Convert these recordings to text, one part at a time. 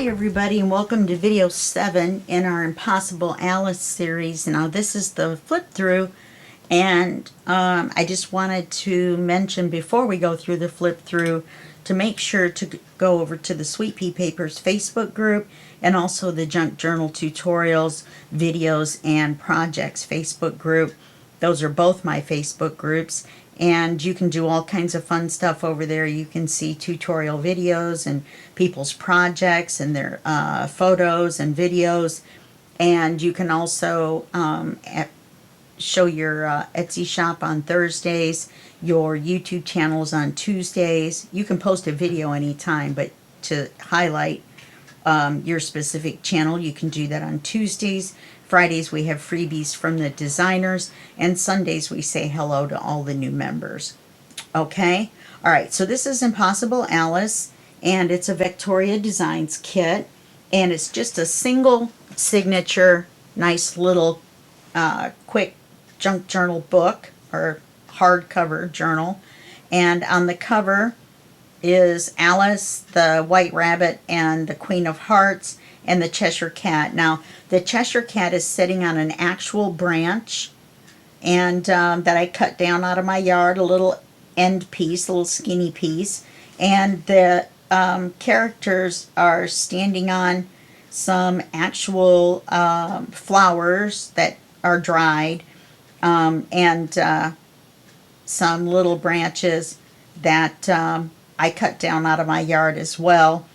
Hi everybody, and welcome to video 7 in our Impossible Alice series. Now this is the flip through, and I just wanted to mention before we go through the flip through to make sure to go over to the Sweet Pea Papers Facebook group and also the Junk Journal Tutorials, Videos, and Projects Facebook group. Those are both my Facebook groups, and you can do all kinds of fun stuff over there. You can see tutorial videos and people's projects and their photos and videos, and you can also show your Etsy shop on Thursdays, your YouTube channels on Tuesdays. You can post a video anytime, but to highlight your specific channel, you can do that on Tuesdays. Fridays we have freebies from the designers, and Sundays we say hello to all the new members. Okay, all right, so this is Impossible Alice, and it's a Victoria Designs kit, and it's just a single signature, nice little quick junk journal book or hardcover journal. And on the cover is Alice, the White Rabbit, and the Queen of Hearts, and the Cheshire Cat. Now, the Cheshire Cat is sitting on an actual branch, and that I cut down out of my yard, a little end piece, a little skinny piece, and the characters are standing on some actual flowers that are dried, and some little branches that I cut down out of my yard as well,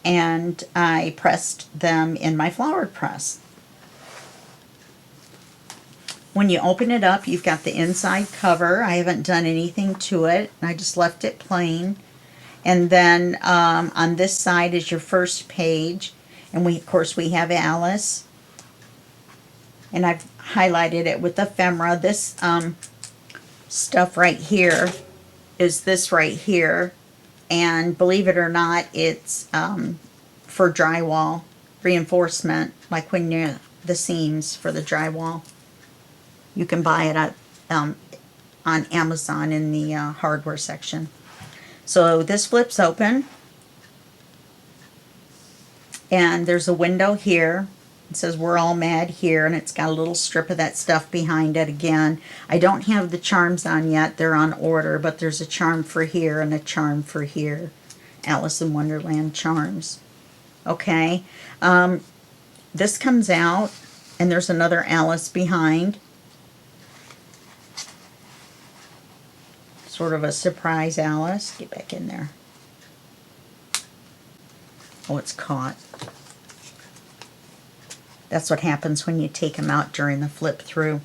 and I pressed them in my flower press. When you open it up, you've got the inside cover. I haven't done anything to it. I just left it plain. And then on this side is your first page, and of course we have Alice, and I've highlighted it with ephemera. This stuff right here is this right here, and believe it or not, it's for drywall reinforcement, like when you're the seams for the drywall. You can buy it at on Amazon in the hardware section. So this flips open, and there's a window here. It says "We're All Mad Here," and it's got a little strip of that stuff behind it again. I don't have the charms on yet. They're on order, but there's a charm for here and a charm for here. Alice in Wonderland charms. Okay. This comes out, and there's another Alice behind. Sort of a surprise Alice. Get back in there. Oh, it's caught. That's what happens when you take them out during the flip through.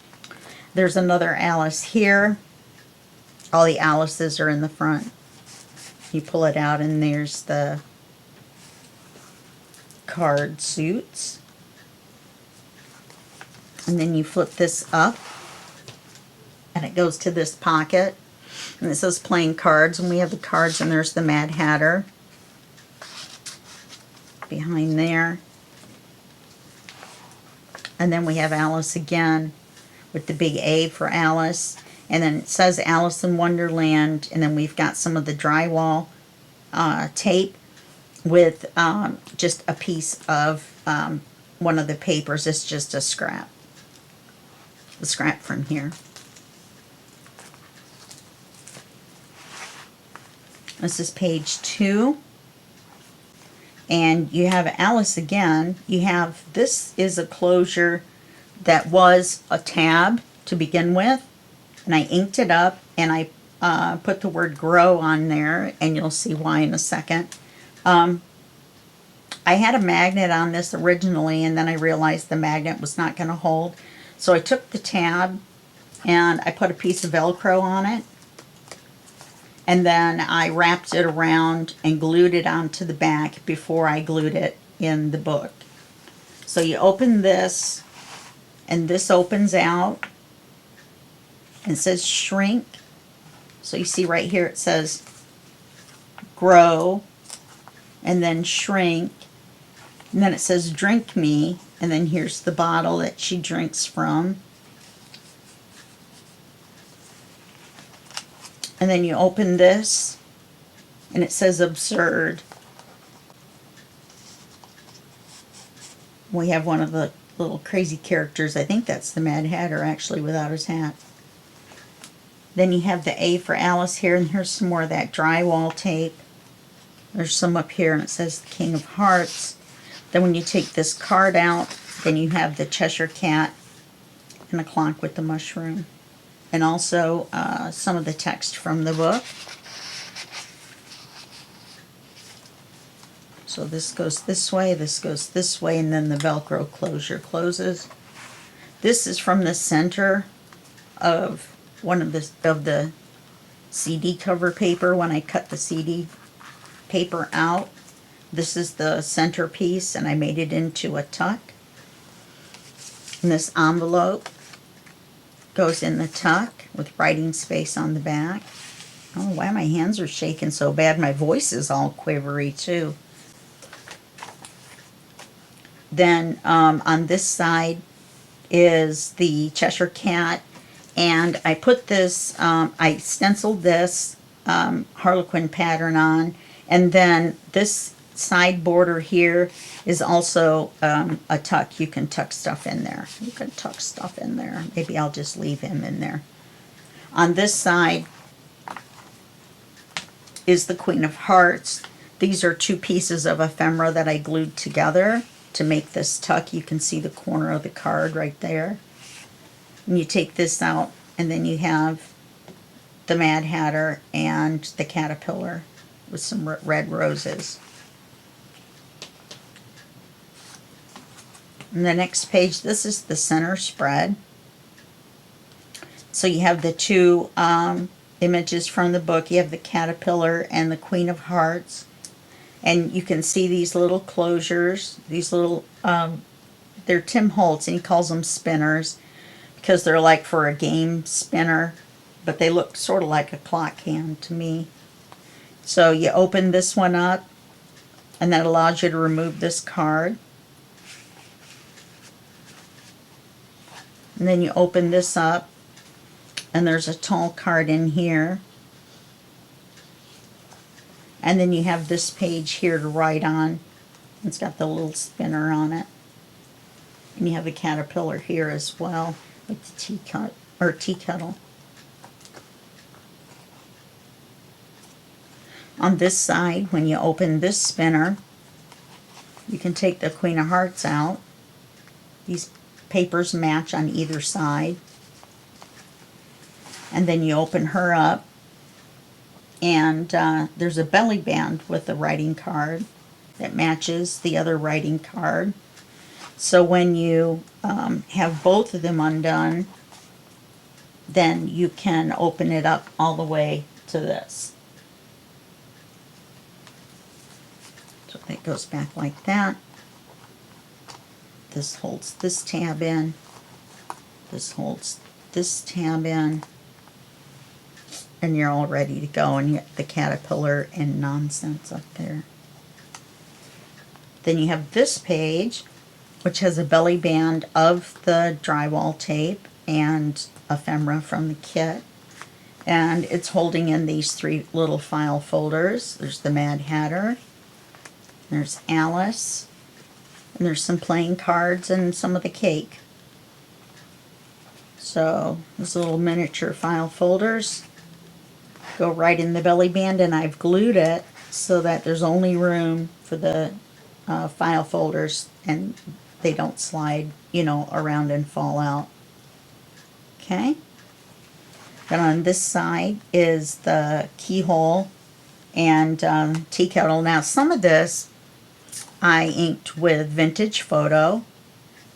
There's another Alice here. All the Alices are in the front. You pull it out, and there's the card suits. And then you flip this up, and it goes to this pocket. And it says playing cards, and we have the cards, and there's the Mad Hatter behind there. And then we have Alice again with the big A for Alice. And then it says Alice in Wonderland, and then we've got some of the drywall tape with just a piece of one of the papers. It's just a scrap from here. This is page 2, and you have Alice again. You have, this is a closure that was a tab to begin with, and I inked it up, and I put the word grow on there, and you'll see why in a second. I had a magnet on this originally, and then I realized the magnet was not going to hold, so I took the tab and I put a piece of Velcro on it. And then I wrapped it around and glued it onto the back before I glued it in the book. So you open this, and this opens out, and it says shrink. So you see right here it says grow, and then shrink, and then it says drink me, and then here's the bottle that she drinks from. And then you open this, and it says absurd. We have one of the little crazy characters. I think that's the Mad Hatter, actually, without his hat. Then you have the A for Alice here, and here's some more of that drywall tape. There's some up here, and it says the King of Hearts. Then when you take this card out, then you have the Cheshire Cat and the clock with the mushroom. And also some of the text from the book. So this goes this way, and then the Velcro closure closes. This is from the center of one of the CD cover paper when I cut the CD paper out. This is the centerpiece, and I made it into a tuck. And this envelope goes in the tuck with writing space on the back. I don't know why my hands are shaking so bad. My voice is all quivery too. Then on this side is the Cheshire Cat, and I put this, I stenciled this Harlequin pattern on, and then this side border here is also a tuck. You can tuck stuff in there. You can tuck stuff in there. Maybe I'll just leave him in there. On this side is the Queen of Hearts. These are two pieces of ephemera that I glued together to make this tuck. You can see the corner of the card right there. And you take this out, and then you have the Mad Hatter and the caterpillar with some red roses. And the next page, this is the center spread. So you have the two images from the book. You have the caterpillar and the Queen of Hearts. And you can see these little closures, these little, they're Tim Holtz, and he calls them spinners because they're like for a game spinner, but they look sort of like a clock hand to me. So you open this one up, and that allows you to remove this card. And then you open this up, and there's a tall card in here. And then you have this page here to write on. It's got the little spinner on it. And you have the caterpillar here as well with the tea kettle. On this side, when you open this spinner, you can take the Queen of Hearts out. These papers match on either side. And then you open her up, and there's a belly band with the writing card that matches the other writing card. So when you have both of them undone, then you can open it up all the way to this. So it goes back like that. This holds this tab in. This holds this tab in. And you're all ready to go, and you have the caterpillar and nonsense up there. Then you have this page, which has a belly band of the drywall tape and ephemera from the kit. And it's holding in these three little file folders. There's the Mad Hatter, there's Alice, and there's some playing cards and some of the cake. So these little miniature file folders go right in the belly band, and I've glued it so that there's only room for the file folders and they don't slide, around and fall out. Okay? Then on this side is the keyhole and tea kettle. Now some of this I inked with Vintage Photo.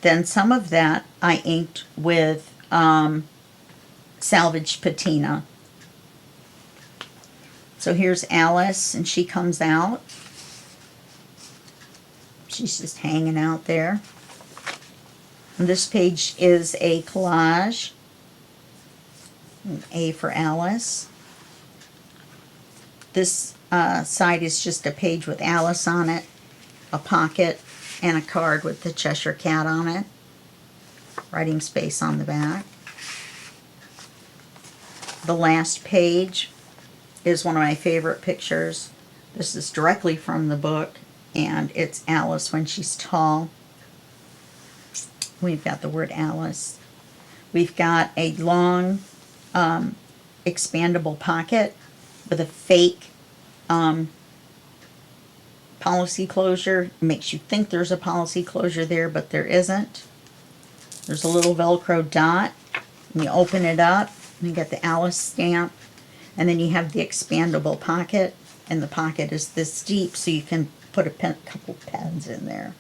Then some of that I inked with Salvage Patina. So here's Alice, and she comes out. She's just hanging out there. And this page is a collage. A for Alice. This side is just a page with Alice on it, a pocket, and a card with the Cheshire Cat on it. Writing space on the back. The last page is one of my favorite pictures. This is directly from the book, and it's Alice when she's tall. we've got the word Alice. We've got a long expandable pocket with a fake policy closure. It makes you think there's a policy closure there, but there isn't. There's a little Velcro dot. And you open it up, and you get the Alice stamp, and then you have the expandable pocket, and the pocket is this deep, so you can put a couple pens in there.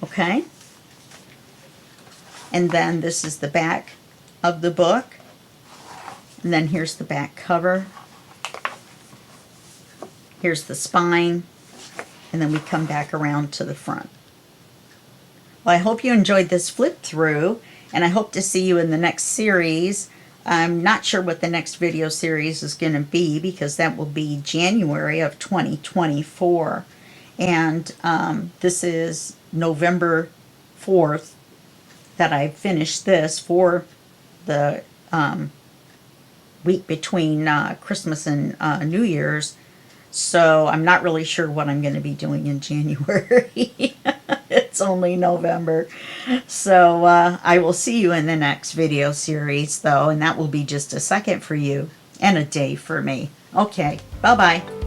Okay? And then this is the back of the book. And then here's the back cover. Here's the spine. And then we come back around to the front. Well, I hope you enjoyed this flip through, and I hope to see you in the next series. I'm not sure what the next video series is going to be, because that will be January of 2024. And this is November 4th that I finished this for the week between Christmas and New Year's. So I'm not really sure what I'm going to be doing in January. It's only November. So I will see you in the next video series, though, and that will be just a second for you and a day for me. Okay, bye-bye.